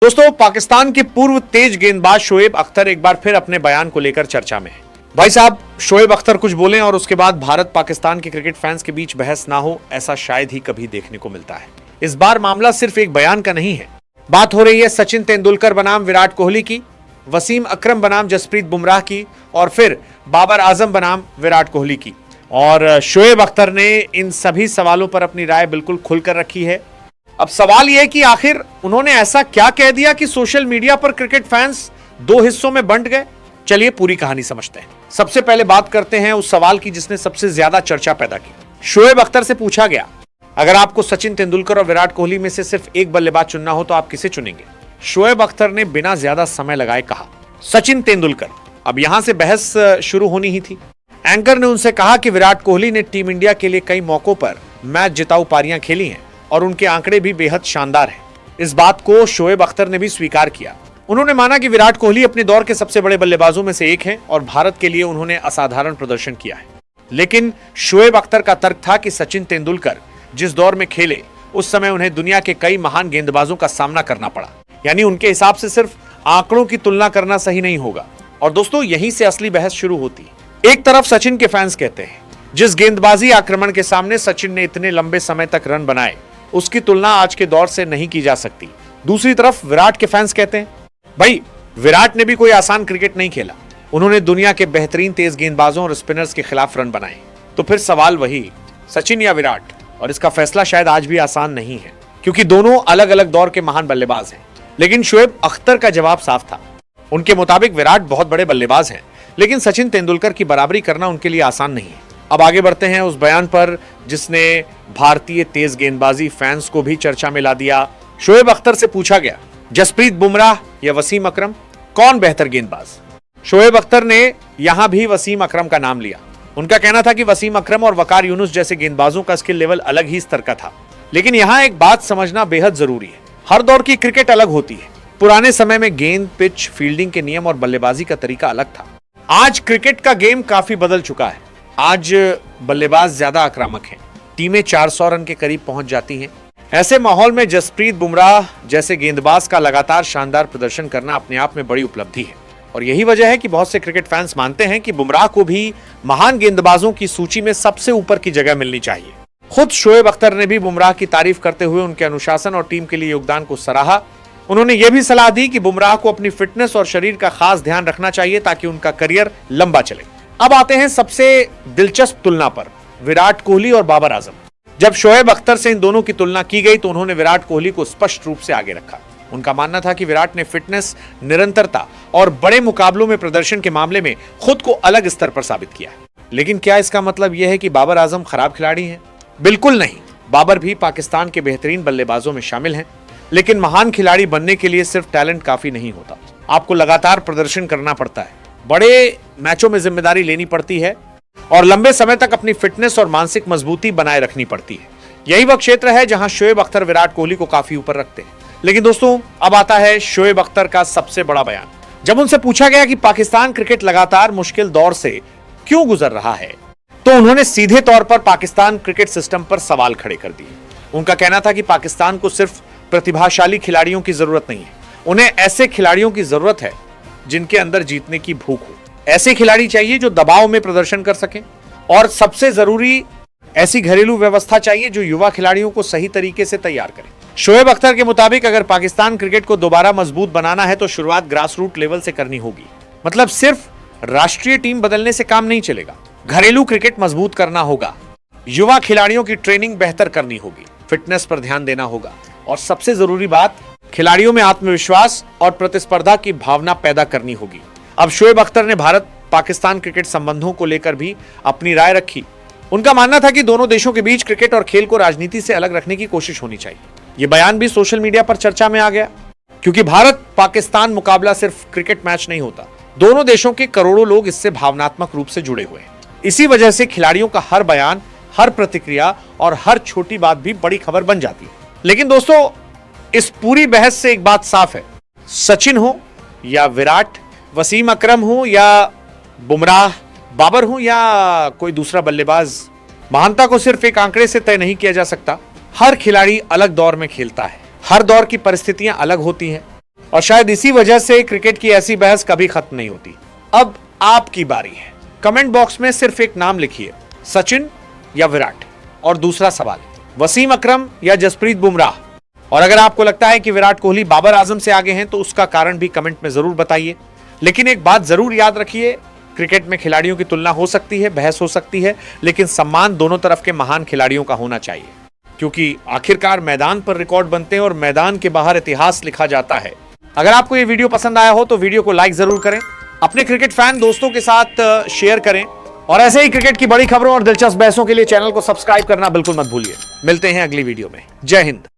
दोस्तों, पाकिस्तान के पूर्व तेज गेंदबाज शोएब अख्तर एक बार फिर अपने बयान को लेकर चर्चा में है। भाई साहब, शोएब अख्तर कुछ बोलें और उसके बाद भारत पाकिस्तान के क्रिकेट फैंस के बीच बहस ना हो, ऐसा शायद ही कभी देखने को मिलता है। इस बार मामला सिर्फ एक बयान का नहीं है। बात हो रही है सचिन तेंदुलकर बनाम विराट कोहली की, वसीम अकरम बनाम जसप्रीत बुमराह की और फिर बाबर आजम बनाम विराट कोहली की। और शोएब अख्तर ने इन सभी सवालों पर अपनी राय बिल्कुल खुलकर रखी है। अब सवाल यह है कि आखिर उन्होंने ऐसा क्या कह दिया कि सोशल मीडिया पर क्रिकेट फैंस दो हिस्सों में बंट गए। चलिए पूरी कहानी समझते हैं। सबसे पहले बात करते हैं उस सवाल की जिसने सबसे ज्यादा चर्चा पैदा की। शोएब अख्तर से पूछा गया, अगर आपको सचिन तेंदुलकर और विराट कोहली में से सिर्फ एक बल्लेबाज चुनना हो तो आप किसे चुनेंगे? शोएब अख्तर ने बिना ज्यादा समय लगाए कहा, सचिन तेंदुलकर। अब यहां से बहस शुरू होनी ही थी। एंकर ने उनसे कहा कि विराट कोहली ने टीम इंडिया के लिए कई मौकों पर मैच जिताऊ पारियां खेली हैं और उनके आंकड़े भी बेहद शानदार हैं। इस बात को शोएब अख्तर ने भी स्वीकार किया। उन्होंने माना कि विराट कोहली अपने दौर के सबसे बड़े बल्लेबाजों में से एक हैं और भारत के लिए उन्होंने असाधारण प्रदर्शन किया है। लेकिन शोएब अख्तर का तर्क था कि सचिन तेंदुलकर जिस दौर में खेले उस समय उन्हें दुनिया के कई महान गेंदबाजों का सामना करना पड़ा। यानी उनके हिसाब से सिर्फ आंकड़ों की तुलना करना सही नहीं होगा। और दोस्तों, यहीं से असली बहस शुरू होती है। एक तरफ सचिन के फैंस कहते हैं, जिस गेंदबाजी आक्रमण के सामने सचिन ने इतने लंबे समय तक रन बनाए उसकी तुलना आज के दौर से नहीं की जा सकती। दूसरी तरफ विराट के फैंस कहते हैं, भाई विराट ने भी कोई आसान क्रिकेट नहीं खेला, उन्होंने दुनिया के बेहतरीन तेज गेंदबाजों और स्पिनर्स के खिलाफ रन बनाए। तो फिर सवाल वही, सचिन या विराट? और इसका फैसला शायद आज भी आसान नहीं है क्योंकि दोनों अलग अलग दौर के महान बल्लेबाज हैं। लेकिन शोएब अख्तर का जवाब साफ था। उनके मुताबिक विराट बहुत बड़े बल्लेबाज हैं, लेकिन सचिन तेंदुलकर की बराबरी करना उनके लिए आसान नहीं है। अब आगे बढ़ते हैं उस बयान पर जिसने भारतीय तेज गेंदबाजी फैंस को भी चर्चा में ला दिया। शोएब अख्तर से पूछा गया, जसप्रीत बुमराह या वसीम अकरम, कौन बेहतर गेंदबाज? शोएब अख्तर ने यहां भी वसीम अकरम का नाम लिया। उनका कहना था कि वसीम अकरम और वकार यूनुस जैसे गेंदबाजों का स्किल लेवल अलग ही स्तर का था। लेकिन यहां एक बात समझना बेहद जरूरी है, हर दौर की क्रिकेट अलग होती है। पुराने समय में गेंद, पिच, फील्डिंग के नियम और बल्लेबाजी का तरीका अलग था। आज क्रिकेट का गेम काफी बदल चुका है। आज बल्लेबाज ज्यादा आक्रामक हैं, टीमें 400 रन के करीब पहुंच जाती हैं। ऐसे माहौल में जसप्रीत बुमराह जैसे गेंदबाज का लगातार शानदार प्रदर्शन करना अपने आप में बड़ी उपलब्धि है। और यही वजह है कि बहुत से क्रिकेट फैंस मानते हैं कि बुमराह को भी महान गेंदबाजों की सूची में सबसे ऊपर की जगह मिलनी चाहिए। खुद शोएब अख्तर ने भी बुमराह की तारीफ करते हुए उनके अनुशासन और टीम के लिए योगदान को सराहा। उन्होंने यह भी सलाह दी कि बुमराह को अपनी फिटनेस और शरीर का खास ध्यान रखना चाहिए ताकि उनका करियर लंबा चले। अब आते हैं सबसे दिलचस्प तुलना पर, विराट कोहली और बाबर आजम। जब शोएब अख्तर से इन दोनों की तुलना की गई तो उन्होंने विराट कोहली को स्पष्ट रूप से आगे रखा। उनका मानना था कि विराट ने फिटनेस, निरंतरता और बड़े मुकाबलों में प्रदर्शन के मामले में खुद को अलग स्तर पर साबित किया। लेकिन क्या इसका मतलब यह है कि बाबर आजम खराब खिलाड़ी हैं? बिल्कुल नहीं। बाबर भी पाकिस्तान के बेहतरीन बल्लेबाजों में शामिल हैं। लेकिन महान खिलाड़ी बनने के लिए सिर्फ टैलेंट काफी नहीं होता, आपको लगातार प्रदर्शन करना पड़ता है, बड़े मैचों में जिम्मेदारी लेनी पड़ती है और लंबे समय तक अपनी फिटनेस और मानसिक मजबूती बनाए रखनी पड़ती है। यही वह क्षेत्र है जहां शोएब अख्तर विराट कोहली को काफी ऊपर रखते हैं। लेकिन दोस्तों, अब आता है शोएब अख्तर का सबसे बड़ा बयान। जब उनसे पूछा गया कि पाकिस्तान क्रिकेट लगातार मुश्किल दौर से क्यों गुजर रहा है तो उन्होंने सीधे तौर पर पाकिस्तान क्रिकेट सिस्टम पर सवाल खड़े कर दिए। उनका कहना था कि पाकिस्तान को सिर्फ प्रतिभाशाली खिलाड़ियों की जरूरत नहीं है, उन्हें ऐसे खिलाड़ियों की जरूरत है जिनके अंदर जीतने की भूख हो। ऐसे खिलाड़ी चाहिए जो दबाव में प्रदर्शन कर सकें और सबसे जरूरी ऐसी घरेलू व्यवस्था चाहिए जो युवा खिलाड़ियों को सही तरीके से तैयार करे। शोएब अख्तर के मुताबिक अगर पाकिस्तान क्रिकेट को दोबारा मजबूत बनाना है तो शुरुआत ग्रास रूट लेवल से करनी होगी। मतलब सिर्फ राष्ट्रीय टीम बदलने से काम नहीं चलेगा, घरेलू क्रिकेट मजबूत करना होगा, युवा खिलाड़ियों की ट्रेनिंग बेहतर करनी होगी, फिटनेस पर ध्यान देना होगा और सबसे जरूरी बात, खिलाड़ियों में आत्मविश्वास और प्रतिस्पर्धा की भावना पैदा करनी होगी। अब शोएब अख्तर ने भारत पाकिस्तान क्रिकेट संबंधों को लेकर भी अपनी राय रखी। उनका मानना था कि दोनों देशों के बीच क्रिकेट और खेल को राजनीति से अलग रखने की कोशिश होनी चाहिए। यह बयान भी सोशल मीडिया पर चर्चा में आ गया क्योंकि भारत पाकिस्तान मुकाबला सिर्फ क्रिकेट मैच नहीं होता, दोनों देशों के करोड़ों लोग इससे भावनात्मक रूप से जुड़े हुए हैं। इसी वजह से खिलाड़ियों का हर बयान, हर प्रतिक्रिया और हर छोटी बात भी बड़ी खबर बन जाती है। लेकिन दोस्तों, इस पूरी बहस से एक बात साफ है, सचिन हो या विराट, वसीम अकरम हो या बुमराह, बाबर हो या कोई दूसरा बल्लेबाज, महानता को सिर्फ एक आंकड़े से तय नहीं किया जा सकता। हर खिलाड़ी अलग दौर में खेलता है, हर दौर की परिस्थितियां अलग होती हैं और शायद इसी वजह से क्रिकेट की ऐसी बहस कभी खत्म नहीं होती। अब आपकी बारी है, कमेंट बॉक्स में सिर्फ एक नाम लिखिए, सचिन या विराट, और दूसरा सवाल, वसीम अकरम या जसप्रीत बुमराह। और अगर आपको लगता है कि विराट कोहली बाबर आजम से आगे हैं तो उसका कारण भी कमेंट में जरूर बताइए। लेकिन एक बात जरूर याद रखिए, क्रिकेट में खिलाड़ियों की तुलना हो सकती है, बहस हो सकती है, लेकिन सम्मान दोनों तरफ के महान खिलाड़ियों का होना चाहिए, क्योंकि आखिरकार मैदान पर रिकॉर्ड बनते हैं और मैदान के बाहर इतिहास लिखा जाता है। अगर आपको ये वीडियो पसंद आया हो तो वीडियो को लाइक जरूर करें, अपने क्रिकेट फैन दोस्तों के साथ शेयर करें, और ऐसे ही क्रिकेट की बड़ी खबरों और दिलचस्प बहसों के लिए चैनल को सब्सक्राइब करना बिल्कुल मत भूलिए। मिलते हैं अगली वीडियो में। जय हिंद।